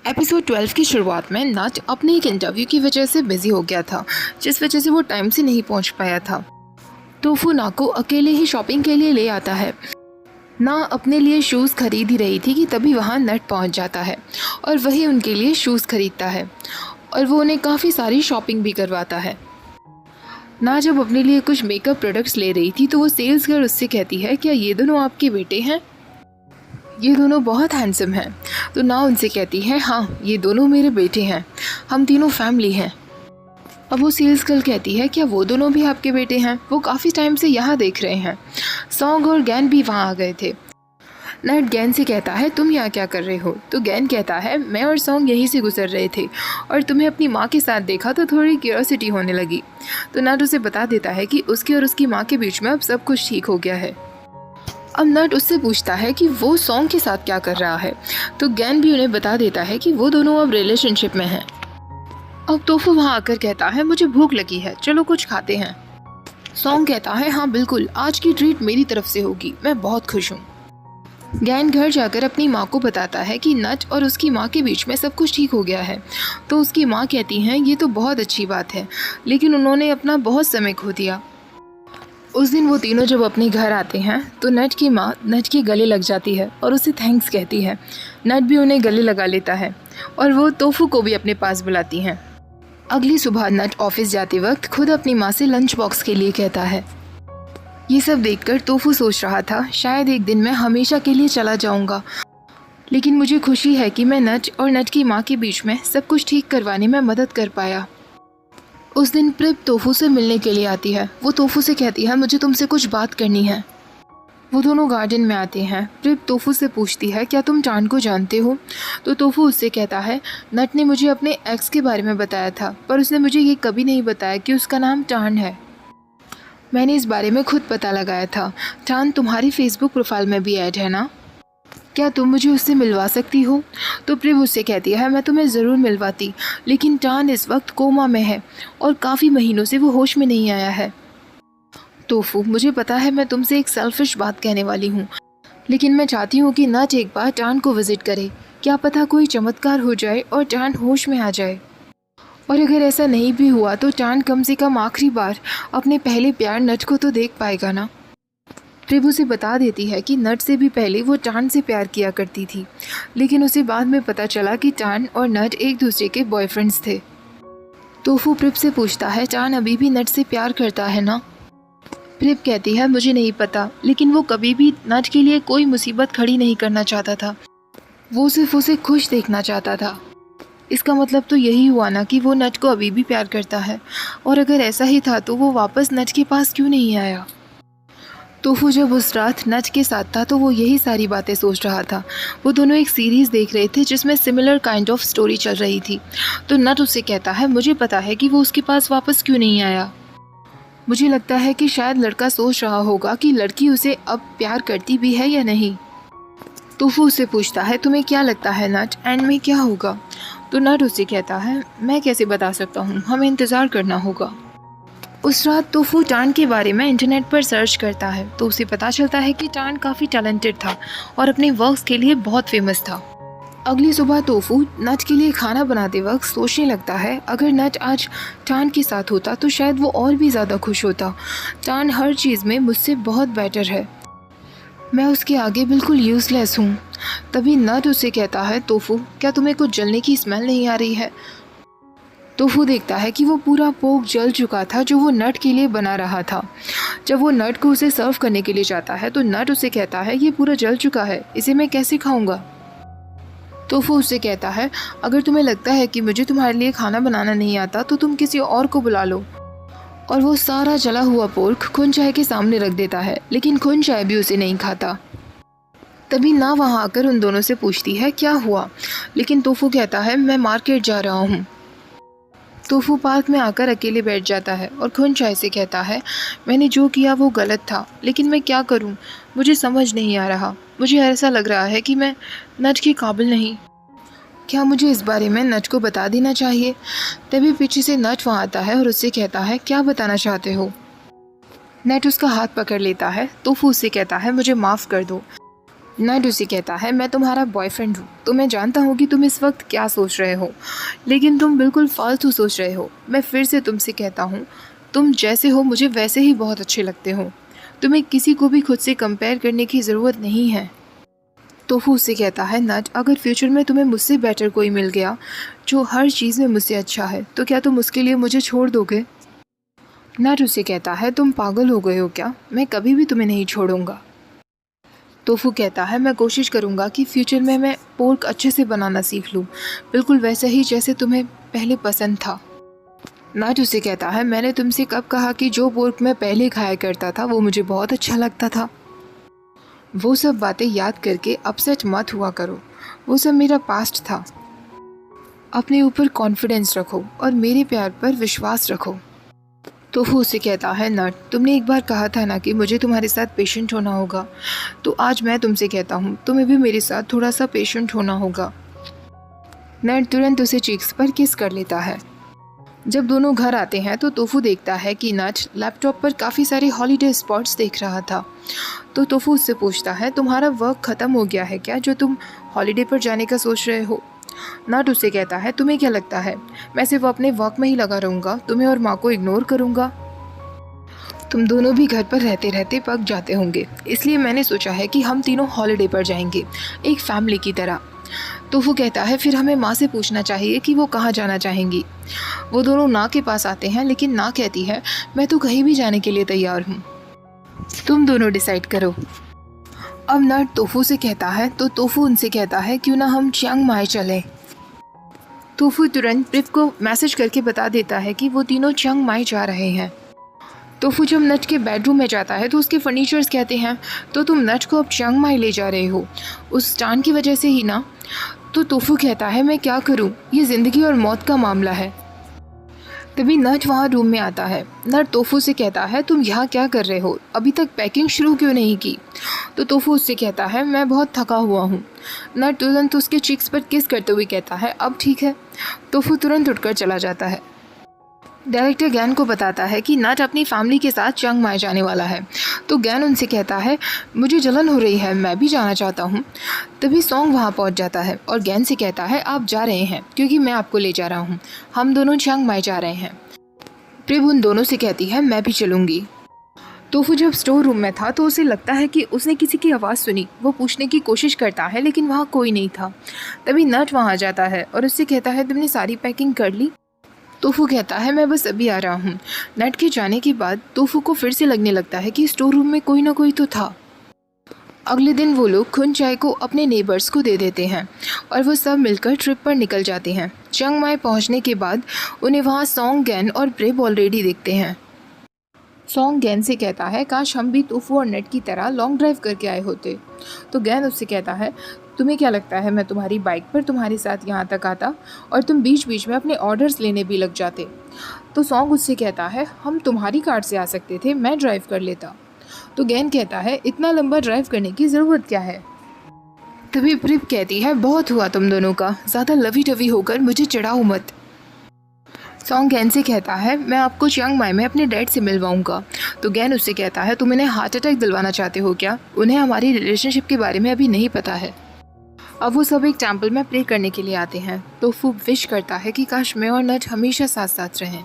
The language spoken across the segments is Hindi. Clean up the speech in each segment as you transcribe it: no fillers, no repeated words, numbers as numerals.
एपिसोड 12 की शुरुआत में नट अपने एक इंटरव्यू की वजह से बिजी हो गया था, जिस वजह से वो टाइम से नहीं पहुंच पाया था। टोफू ना को अकेले ही शॉपिंग के लिए ले आता है। ना अपने लिए शूज़ खरीद ही रही थी कि तभी वहाँ नट पहुंच जाता है और वही उनके लिए शूज़ खरीदता है और वो उन्हें काफ़ी सारी शॉपिंग भी करवाता है। ना जब अपने लिए कुछ मेकअप प्रोडक्ट्स ले रही थी तो वो सेल्स गर्ल उससे कहती है, क्या ये दोनों आपके बेटे हैं? ये दोनों बहुत हैंडसम हैं। तो ना उनसे कहती है, हाँ ये दोनों मेरे बेटे हैं, हम तीनों फैमिली हैं। अब वो सेल्स गर्ल कहती है, क्या वो दोनों भी आपके बेटे हैं? वो काफ़ी टाइम से यहाँ देख रहे हैं। सॉन्ग और गैन भी वहाँ आ गए थे। नट गैन से कहता है, तुम यहाँ क्या कर रहे हो? तो गैन कहता है, मैं और सॉन्ग यहीं से गुजर रहे थे और तुम्हें अपनी माँ के साथ देखा तो थोड़ी क्यूरियोसिटी होने लगी। तो नट उसे बता देता है कि उसके और उसकी माँ के बीच में अब सब कुछ ठीक हो गया है। अब नट उससे पूछता है कि वो सॉन्ग के साथ क्या कर रहा है। तो गैन भी उन्हें बता देता है कि वो दोनों अब रिलेशनशिप में हैं। अब तोफू वहाँ आकर कहता है, मुझे भूख लगी है, चलो कुछ खाते हैं। सॉन्ग कहता है, हाँ बिल्कुल, आज की ट्रीट मेरी तरफ से होगी, मैं बहुत खुश हूँ। गैन घर जाकर अपनी माँ को बताता है कि नट और उसकी माँ के बीच में सब कुछ ठीक हो गया है। तो उसकी माँ कहती हैं, ये तो बहुत अच्छी बात है, लेकिन उन्होंने अपना बहुत समय खो दिया। उस दिन वो तीनों जब अपने घर आते हैं तो नट की माँ नट के गले लग जाती है और उसे थैंक्स कहती है। नट भी उन्हें गले लगा लेता है और वो तोफू को भी अपने पास बुलाती हैं। अगली सुबह नट ऑफिस जाते वक्त खुद अपनी माँ से लंच बॉक्स के लिए कहता है। ये सब देखकर तोफू सोच रहा था, शायद एक दिन मैं हमेशा के लिए चला जाऊंगा, लेकिन मुझे खुशी है कि मैं नट और नट की माँ के बीच में सब कुछ ठीक करवाने में मदद कर पाया। उस दिन प्रिप तोफू से मिलने के लिए आती है। वो तोफू से कहती है, मुझे तुमसे कुछ बात करनी है। वो दोनों गार्डन में आते हैं। प्रिप तोफू से पूछती है, क्या तुम टान को जानते हो? तो तोफू उससे कहता है, नट ने मुझे अपने एक्स के बारे में बताया था, पर उसने मुझे ये कभी नहीं बताया कि उसका नाम टान है। मैंने इस बारे में खुद पता लगाया था। टान तुम्हारी फेसबुक प्रोफाइल में भी ऐड है ना? क्या तुम मुझे उससे मिलवा सकती हो? तो प्रिप उससे कहती है, मैं तुम्हें ज़रूर मिलवाती, लेकिन टान इस वक्त कोमा में है और काफ़ी महीनों से वो होश में नहीं आया है। तोफू, मुझे पता है मैं तुमसे एक सेल्फिश बात कहने वाली हूँ, लेकिन मैं चाहती हूँ कि नट एक बार टान को विज़िट करे। क्या पता कोई चमत्कार हो जाए और टान होश में आ जाए। और अगर ऐसा नहीं भी हुआ तो टान कम से कम आखिरी बार अपने पहले प्यार नट को तो देख पाएगा ना। प्रिप उसे बता देती है कि नट से भी पहले वो टान से प्यार किया करती थी, लेकिन उसे बाद में पता चला कि टान और नट एक दूसरे के बॉयफ्रेंड्स थे। तोफू प्रिप से पूछता है, टान अभी भी नट से प्यार करता है ना? प्रिप कहती है, मुझे नहीं पता, लेकिन वो कभी भी नट के लिए कोई मुसीबत खड़ी नहीं करना चाहता था। वो सिर्फ उसे खुश देखना चाहता था। इसका मतलब तो यही हुआ ना कि वो नट को अभी भी प्यार करता है, और अगर ऐसा ही था तो वो वापस नट के पास क्यों नहीं आया? तोफू जब उस रात नट के साथ था तो वो यही सारी बातें सोच रहा था। वो दोनों एक सीरीज़ देख रहे थे जिसमें सिमिलर काइंड ऑफ स्टोरी चल रही थी। तो नट उससे कहता है, मुझे पता है कि वो उसके पास वापस क्यों नहीं आया। मुझे लगता है कि शायद लड़का सोच रहा होगा कि लड़की उसे अब प्यार करती भी है या नहीं। तोफू उससे पूछता है, तुम्हें क्या लगता है नट, एंड में क्या होगा? तो नट उससे कहता है, मैं कैसे बता सकता हूँ, हमें इंतज़ार करना होगा। उस रात तोफू टान के बारे में इंटरनेट पर सर्च करता है तो उसे पता चलता है कि टान काफ़ी टैलेंटेड था और अपने वर्क्स के लिए बहुत फेमस था। अगली सुबह तोफू नट के लिए खाना बनाते वक्त सोचने लगता है, अगर नट आज टान के साथ होता तो शायद वो और भी ज़्यादा खुश होता। टान हर चीज़ में मुझसे बहुत बेटर है, मैं उसके आगे बिल्कुल यूज़लेस हूँ। तभी नट उसे कहता है, तोफू क्या तुम्हें कुछ जलने की स्मेल नहीं आ रही है? तोफू देखता है कि वो पूरा पोक जल चुका था जो वो नट के लिए बना रहा था। जब वो नट को उसे सर्व करने के लिए जाता है तो नट उसे कहता है, ये पूरा जल चुका है, इसे मैं कैसे खाऊंगा? तोफू उससे कहता है, अगर तुम्हें लगता है कि मुझे तुम्हारे लिए खाना बनाना नहीं आता तो तुम किसी और को बुला लो। और वो सारा जला हुआ पोर्क खुन चाय के सामने रख देता है, लेकिन खुन चाय भी उसे नहीं खाता। तभी ना वहाँ आकर उन दोनों से पूछती है, क्या हुआ? लेकिन तोफू कहता है, मैं मार्केट जा रहा हूँ। तोफू पार्क में आकर अकेले बैठ जाता है और खुन चाय से कहता है, मैंने जो किया वो गलत था, लेकिन मैं क्या करूं? मुझे समझ नहीं आ रहा। मुझे ऐसा लग रहा है कि मैं नट के काबिल नहीं। क्या मुझे इस बारे में नट को बता देना चाहिए? तभी पीछे से नट वहाँ आता है और उससे कहता है, क्या बताना चाहते हो? नट उसका हाथ पकड़ लेता है। तोफू उससे कहता है, मुझे माफ़ कर दो। नट उसे कहता है, मैं तुम्हारा बॉयफ्रेंड हूँ, तो मैं जानता हूँ कि तुम इस वक्त क्या सोच रहे हो, लेकिन तुम बिल्कुल फालतू सोच रहे हो। मैं फिर से तुमसे कहता हूँ, तुम जैसे हो मुझे वैसे ही बहुत अच्छे लगते हो। तुम्हें किसी को भी खुद से कंपेयर करने की ज़रूरत नहीं है। तोफू उससे कहता है, नट, अगर फ्यूचर में तुम्हें मुझसे बेटर कोई मिल गया जो हर चीज़ में मुझसे अच्छा है, तो क्या तुम उसके लिए मुझे छोड़ दोगे? नट उससे कहता है, तुम पागल हो गए हो क्या? मैं कभी भी तुम्हें नहीं छोड़ूंगा। तोफू कहता है, मैं कोशिश करूंगा कि फ्यूचर में मैं पोर्क अच्छे से बनाना सीख लूँ, बिल्कुल वैसा ही जैसे तुम्हें पहले पसंद था। नट उसे कहता है, मैंने तुमसे कब कहा कि जो पोर्क मैं पहले खाया करता था वो मुझे बहुत अच्छा लगता था? वो सब बातें याद करके अपसेट मत हुआ करो, वो सब मेरा पास्ट था। अपने ऊपर कॉन्फिडेंस रखो और मेरे प्यार पर विश्वास रखो। तोफू उसे कहता है, नट, तुमने एक बार कहा था ना कि मुझे तुम्हारे साथ पेशेंट होना होगा, तो आज मैं तुमसे कहता हूँ तुम्हें भी मेरे साथ थोड़ा सा पेशेंट होना होगा। नट तुरंत उसे चीक्स पर किस कर लेता है। जब दोनों घर आते हैं तो तोफू देखता है कि नट लैपटॉप पर काफ़ी सारे हॉलीडे स्पॉट्स देख रहा था। तो तोफू उससे पूछता है, तुम्हारा वर्क ख़त्म हो गया है क्या जो तुम हॉलीडे पर जाने का सोच रहे हो? नट उससे कहता है, तुम्हें क्या लगता है मैं सिर्फ अपने वर्क में ही लगा रहूँगा, तुम्हें और माँ को इग्नोर करूँगा? तुम दोनों भी घर पर रहते रहते पक जाते होंगे, इसलिए मैंने सोचा है कि हम तीनों हॉलीडे पर जाएंगे, एक फैमिली की तरह। तो वो कहता है, फिर हमें माँ से पूछना चाहिए कि वो कहाँ जाना चाहेंगी। वो दोनों ना के पास आते हैं, लेकिन ना कहती है, मैं तो कहीं भी जाने के लिए तैयार हूँ, तुम दोनों डिसाइड करो। अब नट तोफू से कहता है, तो तोफू उनसे कहता है, क्यों ना हम चियांग माई चलें। तोफू तुरंत प्रिप को मैसेज करके बता देता है कि वो तीनों चियांग माई जा रहे हैं। तोफू जब नट के बेडरूम में जाता है तो उसके फर्नीचर्स कहते हैं, तो तुम नट को अब चियांग माई ले जा रहे हो, उस स्टान की वजह से ही ना? तो तोफू कहता है, मैं क्या करूं, ये ज़िंदगी और मौत का मामला है। तभी नट वहाँ रूम में आता है। नट तोफू से कहता है, तुम यहाँ क्या कर रहे हो, अभी तक पैकिंग शुरू क्यों नहीं की? तो तोफू उससे कहता है, मैं बहुत थका हुआ हूँ। नट तुरंत उसके चिक्स पर किस करते हुए कहता है, अब ठीक है। तोफू तुरंत उठकर चला जाता है। डायरेक्टर गैन को बताता है कि नट अपनी फैमिली के साथ चियांग माई जाने वाला है। तो गैन उनसे कहता है, मुझे जलन हो रही है, मैं भी जाना चाहता हूँ। तभी सॉन्ग वहाँ पहुँच जाता है और गैन से कहता है, आप जा रहे हैं क्योंकि मैं आपको ले जा रहा हूँ, हम दोनों चियांग माई जा रहे हैं। प्रिब उन दोनों से कहती है, मैं भी चलूँगी। तोफू जब स्टोर रूम में था तो उसे लगता है कि उसने किसी की आवाज़ सुनी। वो पूछने की कोशिश करता है लेकिन वहाँ कोई नहीं था। तभी नट वहाँ जाता है और उससे कहता है, तुमने सारी पैकिंग कर ली? तोफू कहता है, मैं बस अभी आ रहा हूँ। नट के जाने के बाद तोफू को फिर से लगने लगता है कि स्टोर रूम में कोई ना कोई तो था। अगले दिन वो लोग खुन चाय को अपने नेबर्स को दे देते हैं और वो सब मिलकर ट्रिप पर निकल जाते हैं। चियांग माई पहुँचने के बाद उन्हें वहाँ सॉन्ग, गैन और प्रेब ऑलरेडी देखते हैं। सॉन्ग गैन से कहता है, काश हम भी तोफू और नट की तरह लॉन्ग ड्राइव करके आए होते। तो गैन उससे कहता है, तुम्हें क्या लगता है मैं तुम्हारी बाइक पर तुम्हारे साथ यहाँ तक आता और तुम बीच बीच में अपने ऑर्डर्स लेने भी लग जाते? तो सॉन्ग उससे कहता है, हम तुम्हारी कार से आ सकते थे, मैं ड्राइव कर लेता। तो गैन कहता है, इतना लंबा ड्राइव करने की ज़रूरत क्या है? तभी प्रिप कहती है, बहुत हुआ तुम दोनों का, ज़्यादा लवी टवी होकर मुझे चिढ़ाओ मत। सॉन्ग गैन से कहता है, मैं आपको चियांग माई में अपने डैड से मिलवाऊंगा। तो गैन उससे कहता है, तुम इन्हें हार्ट अटैक दिलवाना चाहते हो क्या? उन्हें हमारी रिलेशनशिप के बारे में अभी नहीं पता है। अब वो सब एक टेम्पल में प्रे करने के लिए आते हैं। तोफू विश करता है कि काश मैं और नट हमेशा साथ साथ रहें।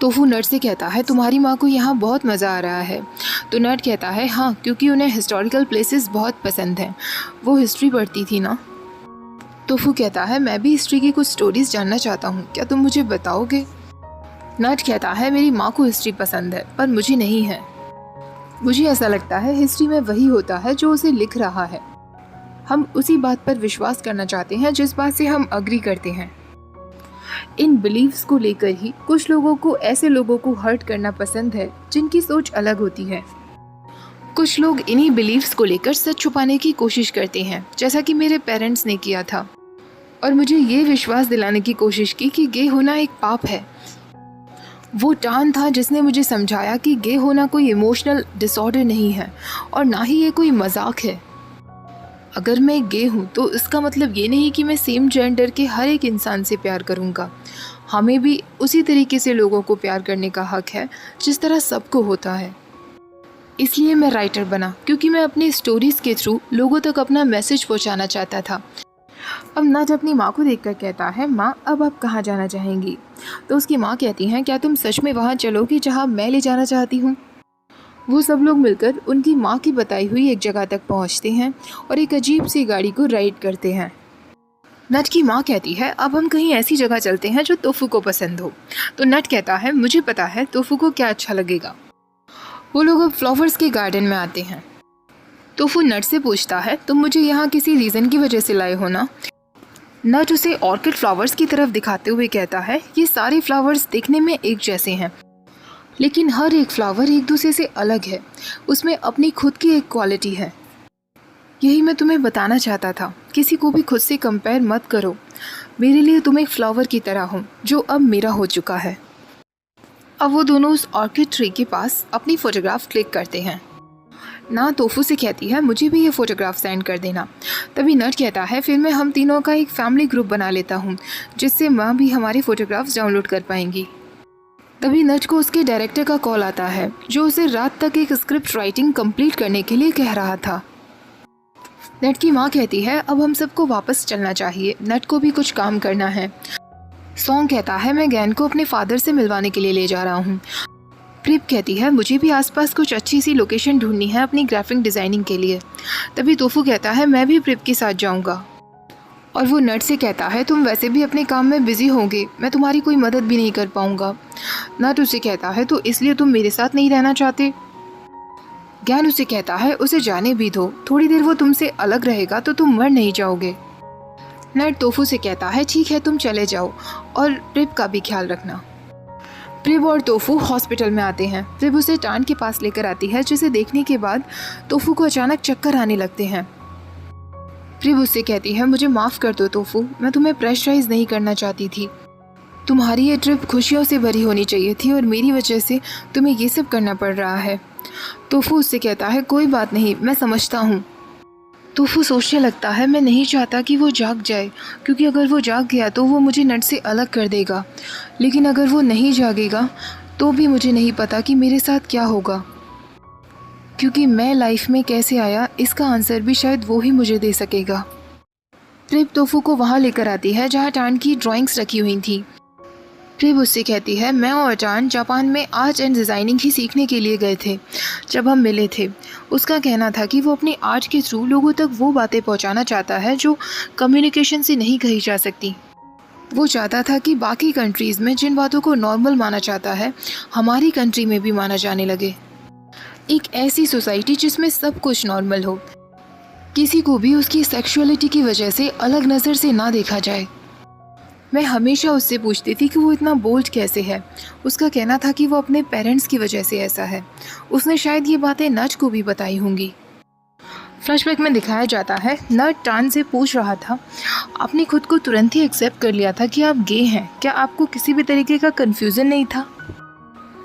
तोफू नट से कहता है, तुम्हारी माँ को यहाँ बहुत मज़ा आ रहा है। तो नट कहता है, हाँ, क्योंकि उन्हें हिस्टोरिकल प्लेसेस बहुत पसंद हैं, वो हिस्ट्री पढ़ती थी ना। तोफू कहता है, मैं भी हिस्ट्री की कुछ स्टोरीज जानना चाहता हूँ, क्या तुम मुझे बताओगे? नट कहता है, मेरी माँ को हिस्ट्री पसंद है पर मुझे नहीं है। मुझे ऐसा लगता है हिस्ट्री में वही होता है जो उसे लिख रहा है। हम उसी बात पर विश्वास करना चाहते हैं जिस बात से हम अग्री करते हैं। इन बिलीव्स को लेकर ही कुछ लोगों को ऐसे लोगों को हर्ट करना पसंद है जिनकी सोच अलग होती है। कुछ लोग इन्हीं बिलीव्स को लेकर सच छुपाने की कोशिश करते हैं, जैसा कि मेरे पेरेंट्स ने किया था, और मुझे ये विश्वास दिलाने की कोशिश की कि गे होना एक पाप है। वो टान था जिसने मुझे समझाया कि गे होना कोई इमोशनल डिसऑर्डर नहीं है और ना ही ये कोई मजाक है। अगर मैं गे हूँ तो इसका मतलब ये नहीं कि मैं सेम जेंडर के हर एक इंसान से प्यार करूँगा। हमें भी उसी तरीके से लोगों को प्यार करने का हक है जिस तरह सबको होता है। इसलिए मैं राइटर बना, क्योंकि मैं अपनी स्टोरीज के थ्रू लोगों तक अपना मैसेज पहुंचाना चाहता था। अब नट अपनी माँ को देखकर कहता है, माँ अब आप कहाँ जाना चाहेंगी? तो उसकी माँ कहती हैं, क्या तुम सच में वहाँ चलोगी जहाँ मैं ले जाना चाहती हूँ? वो सब लोग मिलकर उनकी माँ की बताई हुई एक जगह तक पहुँचते हैं और एक अजीब सी गाड़ी को राइड करते हैं। नट की माँ कहती है, अब हम कहीं ऐसी जगह चलते हैं जो तोफू को पसंद हो। तो नट कहता है, मुझे पता है तोफू को क्या अच्छा लगेगा। वो लोग अब फ्लावर्स के गार्डन में आते हैं। तोफू नट से पूछता है, तुम मुझे यहाँ किसी रीज़न की वजह से लाए हो ना? नट उसे ऑर्किड फ्लावर्स की तरफ दिखाते हुए कहता है, ये सारे फ्लावर्स दिखने में एक जैसे हैं, लेकिन हर एक फ्लावर एक दूसरे से अलग है, उसमें अपनी खुद की एक क्वालिटी है। यही मैं तुम्हें बताना चाहता था, किसी को भी खुद से कंपेयर मत करो। मेरे लिए तुम एक फ्लावर की तरह हो जो अब मेरा हो चुका है। अब वो दोनों उस ऑर्किड ट्री के पास अपनी फ़ोटोग्राफ क्लिक करते हैं। ना तोफू से कहती है, मुझे भी ये फ़ोटोग्राफ सेंड कर देना। तभी नट कहता है, फिर मैं हम तीनों का एक फैमिली ग्रुप बना लेता हूँ, जिससे माँ भी हमारी फ़ोटोग्राफ्स डाउनलोड कर पाएंगी। तभी नट को उसके डायरेक्टर का कॉल आता है, जो उसे रात तक एक स्क्रिप्ट राइटिंग कंप्लीट करने के लिए कह रहा था। नट की माँ कहती है, अब हम सबको वापस चलना चाहिए, नट को भी कुछ काम करना है। सॉन्ग कहता है, मैं गैन को अपने फादर से मिलवाने के लिए ले जा रहा हूँ। प्रिप कहती है, मुझे भी आसपास कुछ अच्छी सी लोकेशन ढूंढनी है अपनी ग्राफिक डिज़ाइनिंग के लिए। तभी तोफू कहता है, मैं भी प्रिप के साथ जाऊँगा। और वो नट से कहता है, तुम वैसे भी अपने काम में बिजी होंगे, मैं तुम्हारी कोई मदद भी नहीं कर पाऊँगा। नट उसे कहता है, तो इसलिए तुम मेरे साथ नहीं रहना चाहते? गैन उसे कहता है, उसे जाने भी दो, थोड़ी देर वो तुमसे अलग रहेगा तो तुम मर नहीं जाओगे। नट तोफू से कहता है, ठीक है तुम चले जाओ और प्रिप का भी ख्याल रखना। प्रिप और तोफू हॉस्पिटल में आते हैं। प्रिप उसे टान के पास लेकर आती है, जिसे देखने के बाद तोफू को अचानक चक्कर आने लगते हैं। प्रिप उससे कहती है, मुझे माफ़ कर दो तोफू, मैं तुम्हें प्रेशराइज नहीं करना चाहती थी। तुम्हारी ये ट्रिप खुशियों से भरी होनी चाहिए थी और मेरी वजह से तुम्हें ये सब करना पड़ रहा है। तोफू उससे कहता है, कोई बात नहीं, मैं समझता हूँ। तोफू सोचने लगता है, मैं नहीं चाहता कि वो जाग जाए, क्योंकि अगर वो जाग गया तो वो मुझे नट से अलग कर देगा। लेकिन अगर वो नहीं जागेगा तो भी मुझे नहीं पता कि मेरे साथ क्या होगा, क्योंकि मैं लाइफ में कैसे आया इसका आंसर भी शायद वो ही मुझे दे सकेगा। प्रिप तोफू को वहाँ लेकर आती है जहाँ टान की ड्राइंग्स रखी हुई थी। प्रिप उससे कहती है, मैं और टान जापान में आर्ट एंड डिज़ाइनिंग ही सीखने के लिए गए थे जब हम मिले थे। उसका कहना था कि वो अपनी आर्ट के थ्रू लोगों तक वो बातें पहुंचाना चाहता है जो कम्युनिकेशन से नहीं कही जा सकती। वो चाहता था कि बाकी कंट्रीज़ में जिन बातों को नॉर्मल माना जाता है, हमारी कंट्री में भी माना जाने लगे। एक ऐसी सोसाइटी जिसमें सब कुछ नॉर्मल हो, किसी को भी उसकी सेक्सुअलिटी की वजह से अलग नज़र से ना देखा जाए। मैं हमेशा उससे पूछती थी कि वो इतना बोल्ड कैसे है। उसका कहना था कि वो अपने पेरेंट्स की वजह से ऐसा है। उसने शायद ये बातें नट को भी बताई होंगी। फ्लैशबैक में दिखाया जाता है, नट टान से पूछ रहा था, आपने खुद को तुरंत ही एक्सेप्ट कर लिया था कि आप गे हैं, क्या आपको किसी भी तरीके का कन्फ्यूज़न नहीं था?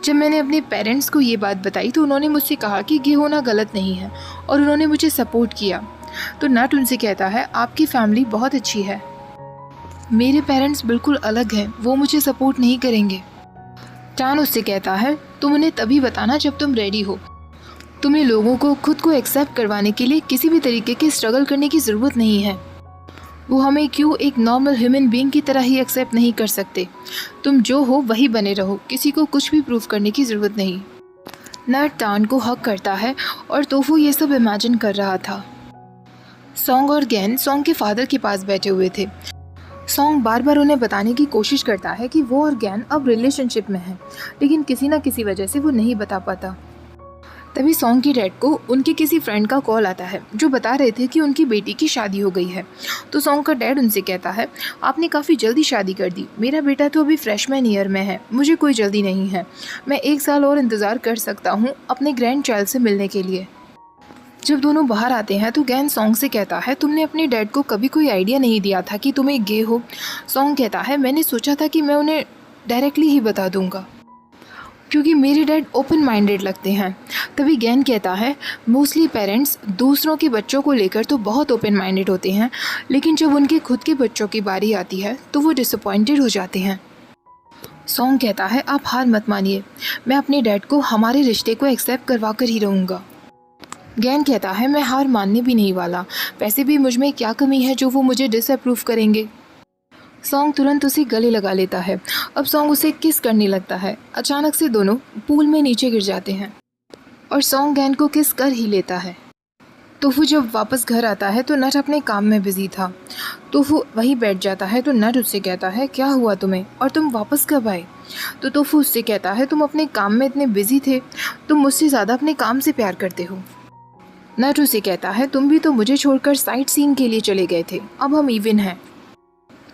जब मैंने अपने पेरेंट्स को ये बात बताई तो उन्होंने मुझसे कहा कि गे होना गलत नहीं है और उन्होंने मुझे सपोर्ट किया। तो नट उनसे कहता है, आपकी फैमिली बहुत अच्छी है, मेरे पेरेंट्स बिल्कुल अलग हैं, वो मुझे सपोर्ट नहीं करेंगे। टान उससे कहता है, तुम उन्हें तभी बताना जब तुम रेडी हो। तुम्हें लोगों को खुद को एक्सेप्ट करवाने के लिए किसी भी तरीके की स्ट्रगल करने की ज़रूरत नहीं है। वो हमें क्यों एक नॉर्मल ह्यूमन बीइंग की तरह ही एक्सेप्ट नहीं कर सकते। तुम जो हो वही बने रहो, किसी को कुछ भी प्रूव करने की ज़रूरत नहीं। नट टान को हक करता है और तोफू ये सब इमेजिन कर रहा था। सॉन्ग और गैन सॉन्ग के फादर के पास बैठे हुए थे। सॉन्ग बार बार उन्हें बताने की कोशिश करता है कि वो और गैन अब रिलेशनशिप में हैं, लेकिन किसी न किसी वजह से वो नहीं बता पाता। तभी सॉन्ग की डैड को उनके किसी फ्रेंड का कॉल आता है जो बता रहे थे कि उनकी बेटी की शादी हो गई है। तो सॉन्ग का डैड उनसे कहता है, आपने काफ़ी जल्दी शादी कर दी, मेरा बेटा तो अभी फ्रेशमैन ईयर में है, मुझे कोई जल्दी नहीं है, मैं 1 साल और इंतज़ार कर सकता हूँ अपने ग्रैंड चाइल्ड से मिलने के लिए। जब दोनों बाहर आते हैं तो गैन सॉन्ग से कहता है, तुमने अपने डैड को कभी कोई आइडिया नहीं दिया था कि तुम एक गे हो। सॉन्ग कहता है, मैंने सोचा था कि मैं उन्हें डायरेक्टली ही बता दूंगा, क्योंकि मेरे डैड ओपन माइंडेड लगते हैं। तभी गैन कहता है, मोस्टली पेरेंट्स दूसरों के बच्चों को लेकर तो बहुत ओपन माइंडेड होते हैं, लेकिन जब उनके खुद के बच्चों की बारी आती है तो वो डिसअपॉइंटेड हो जाते हैं। सॉन्ग कहता है आप हार मत मानिए, मैं अपने डैड को हमारे रिश्ते को एक्सेप्ट करवा कर ही रहूँगा। गैन कहता है मैं हार मानने भी नहीं वाला, वैसे भी मुझ में क्या कमी है जो वो मुझे डिसअप्रूव करेंगे। सॉन्ग तुरंत उसे गले लगा लेता है। अब सॉन्ग उसे किस करने लगता है। अचानक से दोनों पूल में नीचे गिर जाते हैं और सॉन्ग गैन को किस कर ही लेता है। तोफू जब वापस घर आता है तो नट अपने काम में बिजी था। तोफू वहीं बैठ जाता है तो नट उससे कहता है क्या हुआ तुम्हें और तुम वापस कब आए। तो तोफू उससे कहता है तुम अपने काम में इतने बिजी थे, तुम मुझसे ज़्यादा अपने काम से प्यार करते हो। नट उसे कहता है तुम भी तो मुझे छोड़कर साइट सीइंग के लिए चले गए थे, अब हम इवन हैं।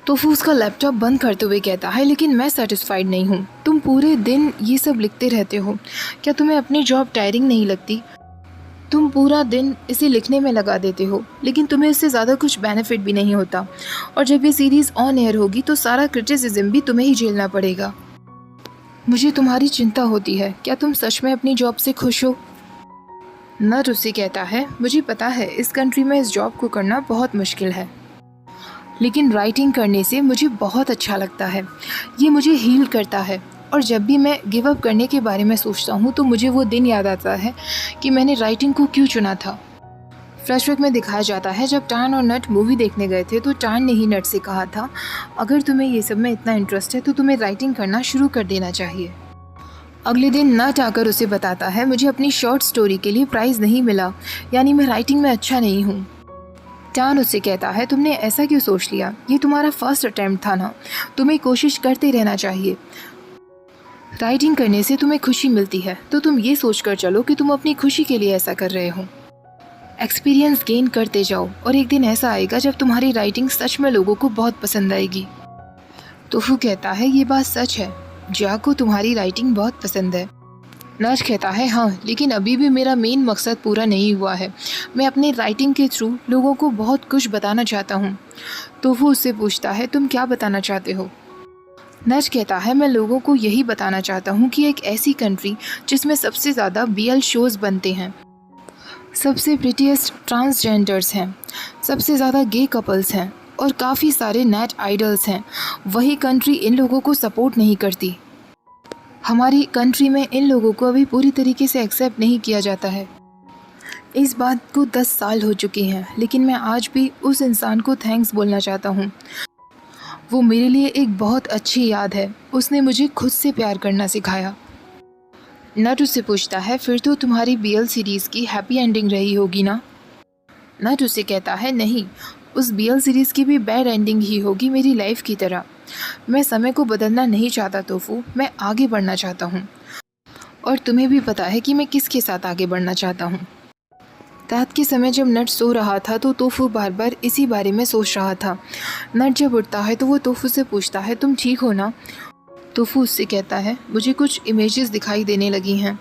तोफू उसका लैपटॉप बंद करते हुए कहता है लेकिन मैं सेटिस्फाइड नहीं हूँ, तुम पूरे दिन ये सब लिखते रहते हो, क्या तुम्हें अपनी जॉब टायरिंग नहीं लगती। तुम पूरा दिन इसे लिखने में लगा देते हो लेकिन तुम्हें इससे ज़्यादा कुछ बेनिफिट भी नहीं होता, और जब ये सीरीज़ ऑन एयर होगी तो सारा क्रिटिसिज्म भी तुम्हें ही झेलना पड़ेगा। मुझे तुम्हारी चिंता होती है, क्या तुम सच में अपनी जॉब से खुश हो। नट उससे कहता है मुझे पता है इस कंट्री में इस जॉब को करना बहुत मुश्किल है, लेकिन राइटिंग करने से मुझे बहुत अच्छा लगता है, ये मुझे हील करता है, और जब भी मैं गिव अप करने के बारे में सोचता हूँ तो मुझे वो दिन याद आता है कि मैंने राइटिंग को क्यों चुना था। फ्लैशबैक में दिखाया जाता है जब टान और नट मूवी देखने गए थे तो टान ने ही नट से कहा था अगर तुम्हें ये सब में इतना इंटरेस्ट है तो तुम्हें राइटिंग करना शुरू कर देना चाहिए। अगले दिन नट आकर उसे बताता है मुझे अपनी शॉर्ट स्टोरी के लिए प्राइज़ नहीं मिला, यानी मैं राइटिंग में अच्छा नहीं हूँ। टान उससे कहता है तुमने ऐसा क्यों सोच लिया, ये तुम्हारा फर्स्ट अटेम्प्ट था ना, तुम्हें कोशिश करते रहना चाहिए। राइटिंग करने से तुम्हें खुशी मिलती है तो तुम ये सोचकर चलो कि तुम अपनी खुशी के लिए ऐसा कर रहे हो। एक्सपीरियंस गेन करते जाओ और एक दिन ऐसा आएगा जब तुम्हारी राइटिंग सच में लोगों को बहुत पसंद आएगी। तोफू कहता है ये बात सच है, जिया को तुम्हारी राइटिंग बहुत पसंद है। नट कहता है हाँ, लेकिन अभी भी मेरा मेन मकसद पूरा नहीं हुआ है, मैं अपने राइटिंग के थ्रू लोगों को बहुत कुछ बताना चाहता हूँ। तोफू उससे पूछता है तुम क्या बताना चाहते हो। नट कहता है मैं लोगों को यही बताना चाहता हूँ कि एक ऐसी कंट्री जिसमें सबसे ज़्यादा BL शोज़ बनते हैं, सबसे प्रिटीएस्ट ट्रांसजेंडर्स हैं, सबसे ज़्यादा गे कपल्स हैं और काफ़ी सारे नेट आइडल्स हैं, वही कंट्री इन लोगों को सपोर्ट नहीं करती। हमारी कंट्री में इन लोगों को अभी पूरी तरीके से एक्सेप्ट नहीं किया जाता है। इस बात को 10 साल हो चुके हैं, लेकिन मैं आज भी उस इंसान को थैंक्स बोलना चाहता हूँ। वो मेरे लिए एक बहुत अच्छी याद है, उसने मुझे खुद से प्यार करना सिखाया। नट उससे पूछता है फिर तो तुम्हारी BL सीरीज़ की हैप्पी एंडिंग रही होगी ना। नट उससे कहता है नहीं, उस BL सीरीज़ की भी बैड एंडिंग ही होगी मेरी लाइफ की तरह। मैं समय को बदलना नहीं चाहता तोफू, मैं आगे बढ़ना चाहता हूँ, और तुम्हें भी पता है कि मैं किसके साथ आगे बढ़ना चाहता हूँ। रात के समय जब नट सो रहा था तो तोफू बार बार इसी बारे में सोच रहा था। नट जब उठता है तो वो तोफू से पूछता है तुम ठीक हो ना। तोफू उससे कहता है मुझे कुछ इमेजेस दिखाई देने लगी हैं।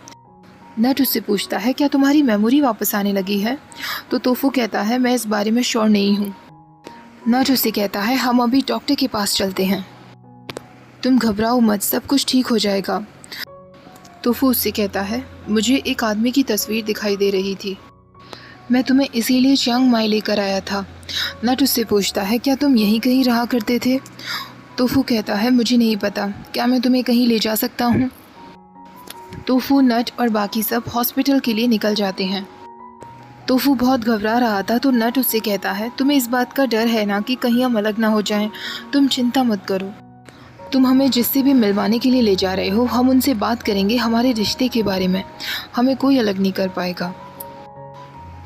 नट उससे पूछता है क्या तुम्हारी मेमोरी वापस आने लगी है। तो तोफू कहता है मैं इस बारे में श्योर नहीं हूँ। नट उससे कहता है हम अभी डॉक्टर के पास चलते हैं, तुम घबराओ मत, सब कुछ ठीक हो जाएगा। तोफू उससे कहता है मुझे एक आदमी की तस्वीर दिखाई दे रही थी, मैं तुम्हें इसीलिए चियांग माई लेकर आया था। नट उससे पूछता है क्या तुम यहीं कहीं रहा करते थे। तोफू कहता है मुझे नहीं पता, क्या मैं तुम्हें कहीं ले जा सकता हूँ। तोफू, नट और बाकी सब हॉस्पिटल के लिए निकल जाते हैं। तोफू बहुत घबरा रहा था तो नट उससे कहता है तुम्हें इस बात का डर है ना कि कहीं हम अलग ना हो जाएं, तुम चिंता मत करो, तुम हमें जिससे भी मिलवाने के लिए ले जा रहे हो हम उनसे बात करेंगे हमारे रिश्ते के बारे में, हमें कोई अलग नहीं कर पाएगा।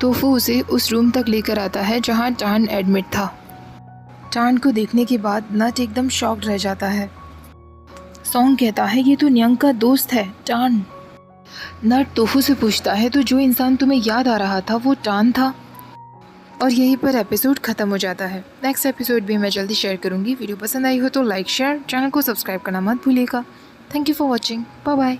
तोफू उसे उस रूम तक लेकर आता है जहाँ टान एडमिट था। टान को देखने के बाद नट एकदम शॉक्ड रह जाता है। सॉन्ग कहता है ये तो न्यंग का दोस्त है टान। नट तोफू से पूछता है तो जो इंसान तुम्हें याद आ रहा था वो टान था। और यहीं पर एपिसोड ख़त्म हो जाता है। नेक्स्ट एपिसोड भी मैं जल्दी शेयर करूँगी। वीडियो पसंद आई हो तो लाइक शेयर, चैनल को सब्सक्राइब करना मत भूलिएगा। Thank you for watching, bye bye.